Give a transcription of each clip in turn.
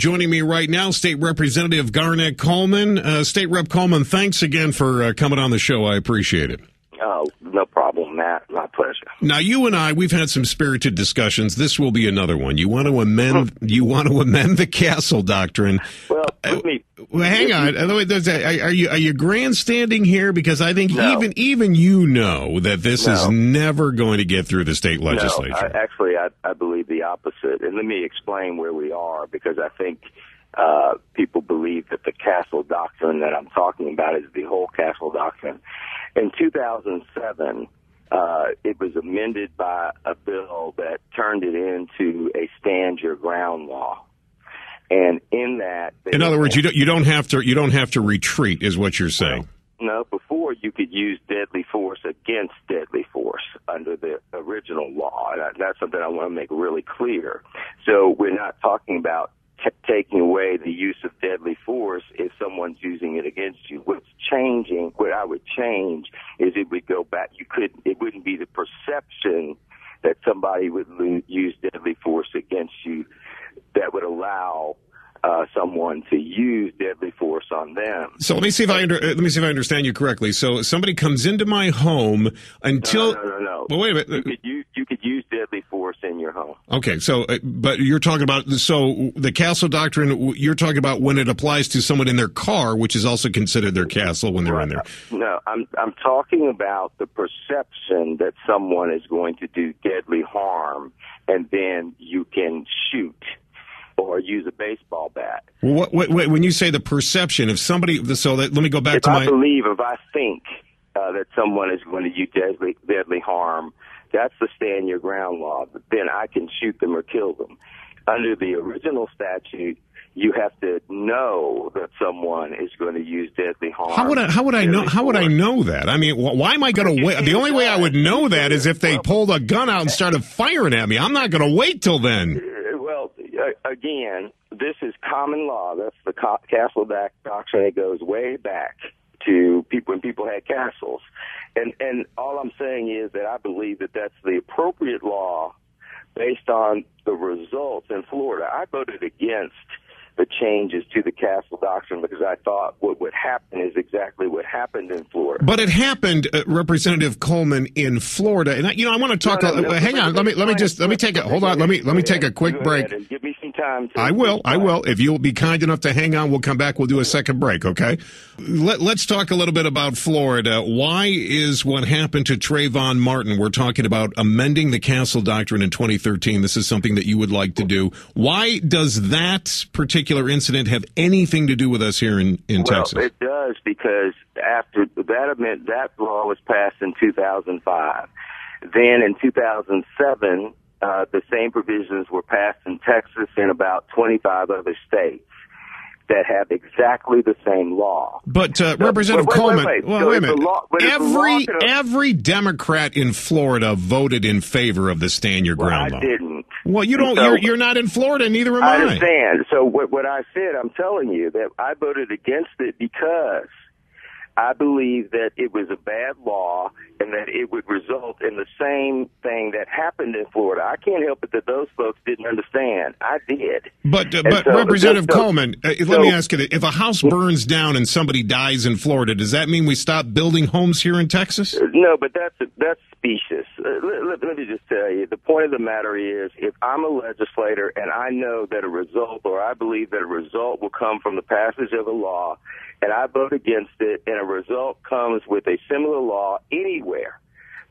Joining me right now, State Representative Garnet Coleman. State Rep Coleman, thanks again for coming on the show. I appreciate it. Oh, no problem, Matt. My pleasure. Now, you and I, we've had some spirited discussions. This will be another one. You want to amend the Castle Doctrine. Well, hang on. Are you grandstanding here? Because I think No. even you know that this is never going to get through the state legislature. No, I believe the opposite. And let me explain where we are, because I think people believe that the Castle Doctrine that I'm talking about is the whole Castle Doctrine. In 2007, it was amended by a bill that turned it into a stand your ground law. And in that, in other words, you don't have to retreat, is what you're saying. No, before you could use deadly force against deadly force under the original law. And that's something I want to make really clear. So we're not talking about taking away the use of deadly force if someone's using it against you. What I would change is it would go back. It wouldn't be the perception that somebody would use deadly force against you that would allow someone to use deadly force on them. So let me see if I understand you correctly. So somebody comes into my home until no. Well, wait a minute. You could use deadly force in your home. Okay, so but you're talking about the Castle Doctrine. You're talking about when it applies to someone in their car, which is also considered their castle when they're in there. No, I'm talking about the perception that someone is going to do deadly harm, and then you can shoot or use a baseball bat. Well, when you say the perception of somebody, let me go back to my. If I think that someone is going to use deadly harm, that's the stand your ground law. But then I can shoot them or kill them. Under the original statute, you have to know that someone is going to use deadly harm. How would I know that? I mean, why am I going to wait? The only way I would know that is if they pulled a gun out and started firing at me. I'm not going to wait till then. Again, this is common law. That's the Castle Doctrine. It goes way back to when people had castles. And all I'm saying is that I believe that that's the appropriate law based on the results in Florida. I voted against the changes to the Castle Doctrine because I thought what would happen is exactly what happened in Florida. But it happened, Representative Coleman, in Florida. And I want to talk. Hang on. Let me take a hold on. Let me take a quick break. And give me some time. I will. If you'll be kind enough to hang on, we'll come back. We'll do a second break. Okay. Let's talk a little bit about Florida. Why is what happened to Trayvon Martin? We're talking about amending the Castle Doctrine in 2013. This is something that you would like to do. Why does that particular incident have anything to do with us here in Texas? Well, it does, because after that law was passed in 2005. Then in 2007, the same provisions were passed in Texas and about 25 other states that have exactly the same law. But Representative Coleman, wait a minute. Every Democrat in Florida voted in favor of the stand your ground law. I didn't. Well, you don't. You're not in Florida, neither am I. I understand. So what I said, I'm telling you that I voted against it because I believe that it was a bad law and that it would result in the same thing that happened in Florida. I can't help it that those folks didn't understand. I did. But Representative Coleman, let me ask you, if a house burns down and somebody dies in Florida, does that mean we stop building homes here in Texas? No, but that's specious. Let me just tell you, the point of the matter is, if I'm a legislator and I know that a result, or I believe that a result will come from the passage of a law, and I vote against it, and a result comes with a similar law anywhere,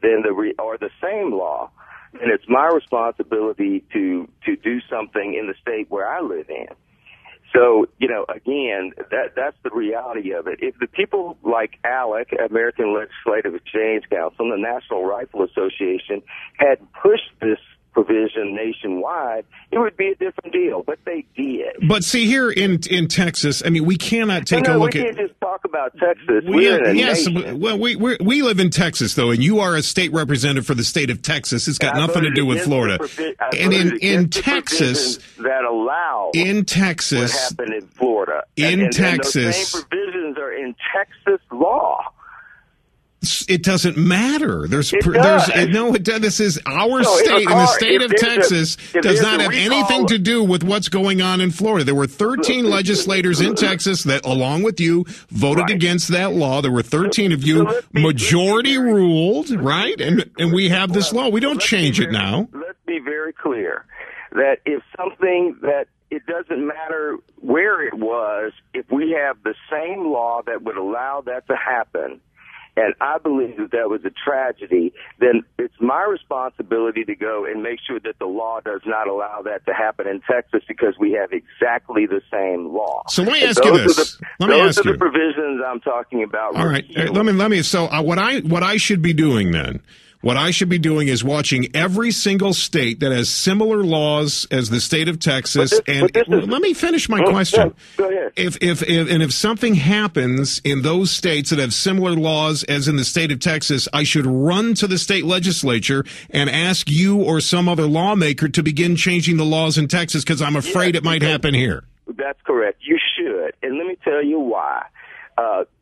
then the same law, then it's my responsibility to do something in the state where I live in. So, again, that's the reality of it. If the people like ALEC, American Legislative Exchange Council, and the National Rifle Association had pushed this provision nationwide, it would be a different deal, but they did. But see, here in Texas, I mean, we cannot take a look at... We can't just talk about Texas. Nation. We live in Texas, though, and you are a state representative for the state of Texas. It's got nothing to do with Florida. And in Texas... that allow Texas... what happened in Florida. In Texas... And those same provisions are in Texas law. It doesn't matter. This is our state, and the state of Texas does not have anything to do with what's going on in Florida. There were 13 legislators in Texas that, along with you, voted against that law. There were 13 of you. Majority ruled, right? And we have this law. We don't change it now. Let's be very clear that if something that it doesn't matter where it was, if we have the same law that would allow that to happen, and I believe that was a tragedy, then it's my responsibility to go and make sure that the law does not allow that to happen in Texas, because we have exactly the same law. So let me ask you this. Those are the provisions I'm talking about. All right. Let me. So what I should be doing then? What I should be doing is watching every single state that has similar laws as the state of Texas. Let me finish my question. Go ahead. If something happens in those states that have similar laws as in the state of Texas, I should run to the state legislature and ask you or some other lawmaker to begin changing the laws in Texas, because I'm afraid it might happen here. That's correct. You should. And let me tell you why.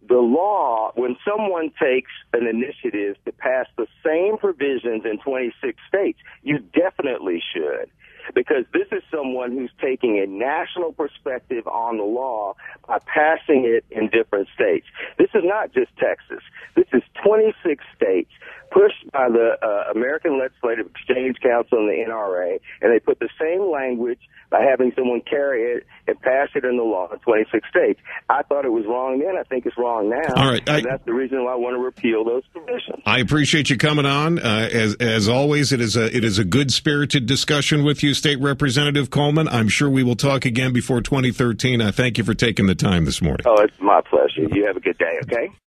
The law, when someone takes an initiative to pass the same provisions in 26 states, you definitely should. Because this is someone who's taking a national perspective on the law by passing it in different states. This is not just Texas. This is 26 states pushed by the American Legislative Exchange Council and the NRA, and they put the same language by having someone carry it and pass it in the law in 26 states. I thought it was wrong then. I think it's wrong now. All right. And that's the reason why I want to repeal those provisions. I appreciate you coming on. As always, it is a good-spirited discussion with you, State Representative Coleman. I'm sure we will talk again before 2013. I thank you for taking the time this morning. Oh, it's my pleasure. You have a good day, okay?